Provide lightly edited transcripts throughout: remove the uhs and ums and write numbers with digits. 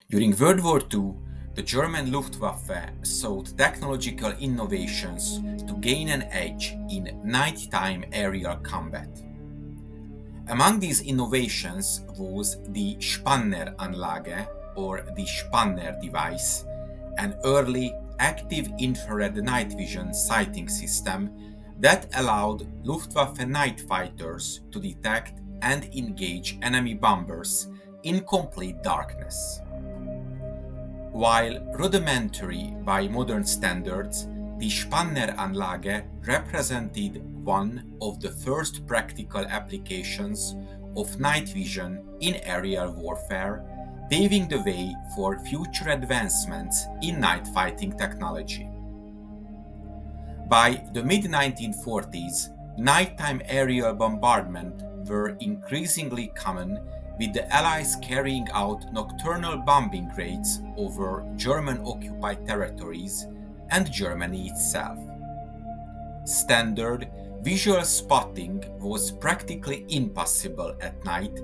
During World War II, the German Luftwaffe sought technological innovations to gain an edge in nighttime aerial combat. Among these innovations was the Anlage, or the Spanner device, an early active infrared night vision sighting system that allowed Luftwaffe night fighters to detect and engage enemy bombers in complete darkness. While rudimentary by modern standards, the Anlage represented one of the first practical applications of night vision in aerial warfare, paving the way for future advancements in night fighting technology. By the mid-1940s, nighttime aerial bombardment were increasingly common, with the Allies carrying out nocturnal bombing raids over German-occupied territories and Germany itself. Standard visual spotting was practically impossible at night,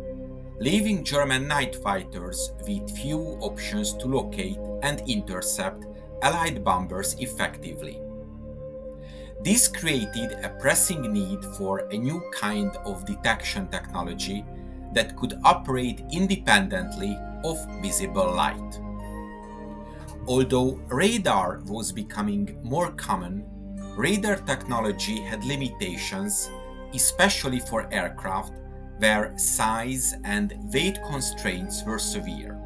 leaving German night fighters with few options to locate and intercept Allied bombers effectively. This created a pressing need for a new kind of detection technology that could operate independently of visible light. Although radar was becoming more common, radar technology had limitations, especially for aircraft, where size and weight constraints were severe.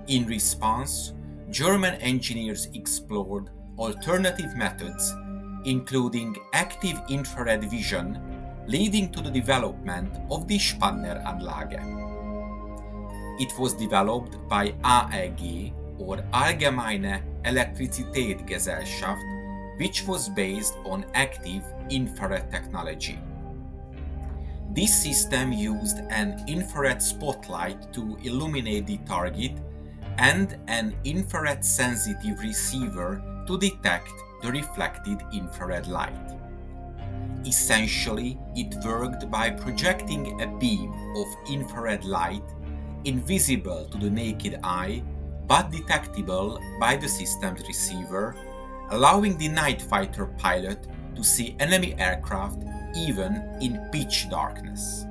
In response, German engineers explored alternative methods, including active infrared vision, leading to the development of the Anlage. It was developed by AEG, or Allgemeine Elektrizitätsgesellschaft, which was based on active infrared technology. This system used an infrared spotlight to illuminate the target and an infrared sensitive receiver to detect the reflected infrared light. Essentially, it worked by projecting a beam of infrared light invisible to the naked eye but detectable by the system's receiver, allowing the night fighter pilot to see enemy aircraft even in pitch darkness.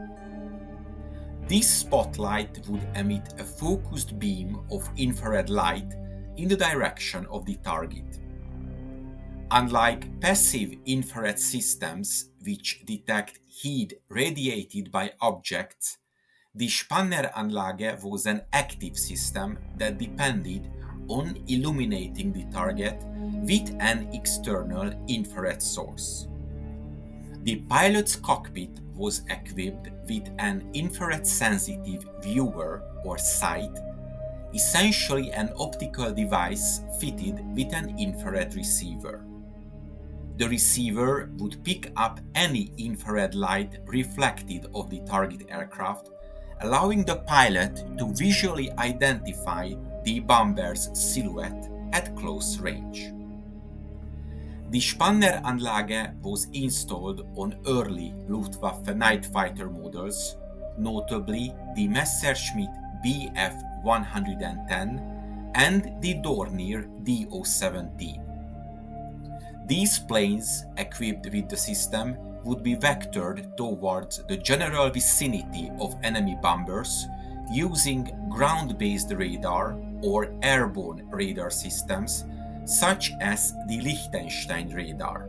This spotlight would emit a focused beam of infrared light in the direction of the target. Unlike passive infrared systems which detect heat radiated by objects, the Anlage was an active system that depended on illuminating the target with an external infrared source. The pilot's cockpit was equipped with an infrared-sensitive viewer or sight, essentially an optical device fitted with an infrared receiver. The receiver would pick up any infrared light reflected off the target aircraft, allowing the pilot to visually identify the bomber's silhouette at close range. The Anlage was installed on early Luftwaffe night fighter models, notably the Messerschmitt Bf 110 and the Dornier Do-17. These planes, equipped with the system, would be vectored towards the general vicinity of enemy bombers using ground-based radar or airborne radar systems such as the Liechtenstein radar.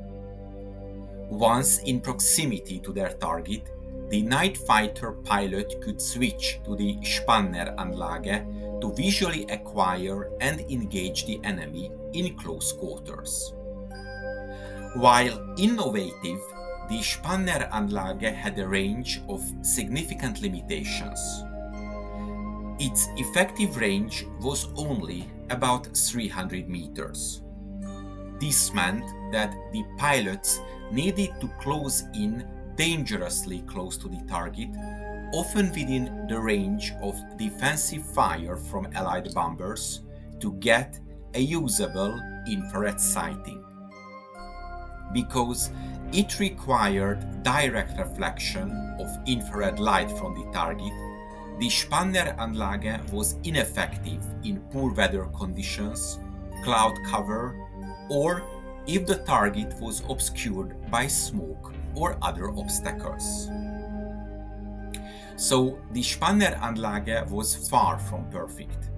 Once in proximity to their target, the night fighter pilot could switch to the Anlage to visually acquire and engage the enemy in close quarters. While innovative, the Anlage had a range of significant limitations. Its effective range was only about 300 meters. This meant that the pilots needed to close in dangerously close to the target, often within the range of defensive fire from Allied bombers, to get a usable infrared sighting. Because it required direct reflection of infrared light from the target, the Spanneranlage was ineffective in poor weather conditions, cloud cover, or if the target was obscured by smoke or other obstacles. So the Spanneranlage was far from perfect,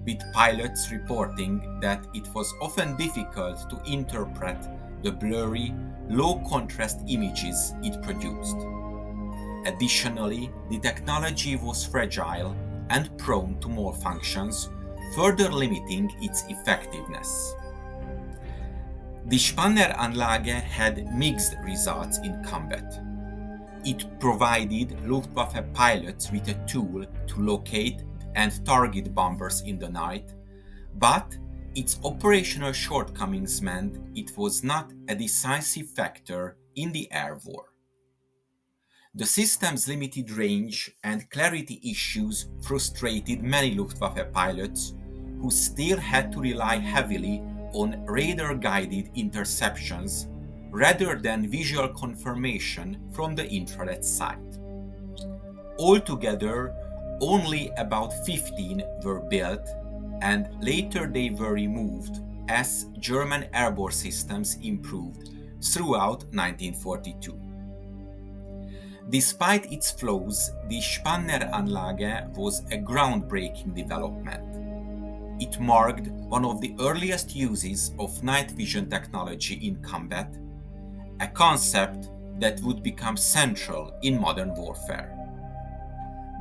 with pilots reporting that it was often difficult to interpret the blurry, low-contrast images it produced. Additionally, the technology was fragile and prone to malfunctions, further limiting its effectiveness. The Spanneranlage had mixed results in combat. It provided Luftwaffe pilots with a tool to locate and target bombers in the night, but its operational shortcomings meant it was not a decisive factor in the air war. The system's limited range and clarity issues frustrated many Luftwaffe pilots, who still had to rely heavily on radar-guided interceptions rather than visual confirmation from the infrared sight. Altogether, only about 15 were built, and later they were removed as German airborne systems improved throughout 1942. Despite its flaws, the Spanneranlage was a groundbreaking development. It marked one of the earliest uses of night vision technology in combat, a concept that would become central in modern warfare.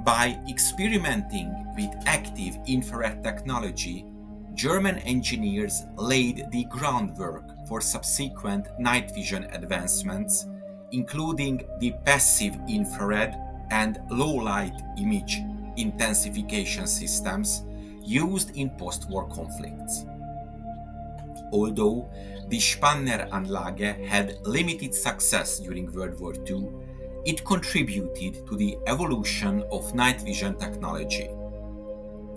By experimenting with active infrared technology, German engineers laid the groundwork for subsequent night vision advancements, including the passive infrared and low-light image intensification systems used in post-war conflicts. Although the Spanneranlage had limited success during World War II, it contributed to the evolution of night vision technology.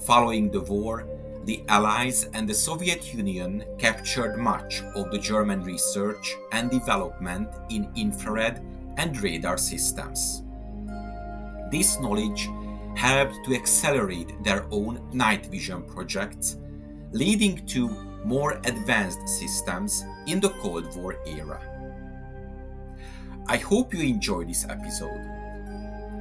Following the war, the Allies and the Soviet Union captured much of the German research and development in infrared and radar systems. This knowledge helped to accelerate their own night vision projects, leading to more advanced systems in the Cold War era. I hope you enjoyed this episode.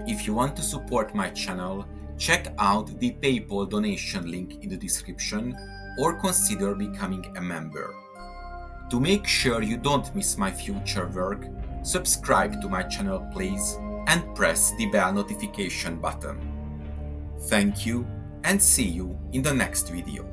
If you want to support my channel, check out the PayPal donation link in the description or consider becoming a member. To make sure you don't miss my future work, subscribe to my channel please and press the bell notification button. Thank you and see you in the next video.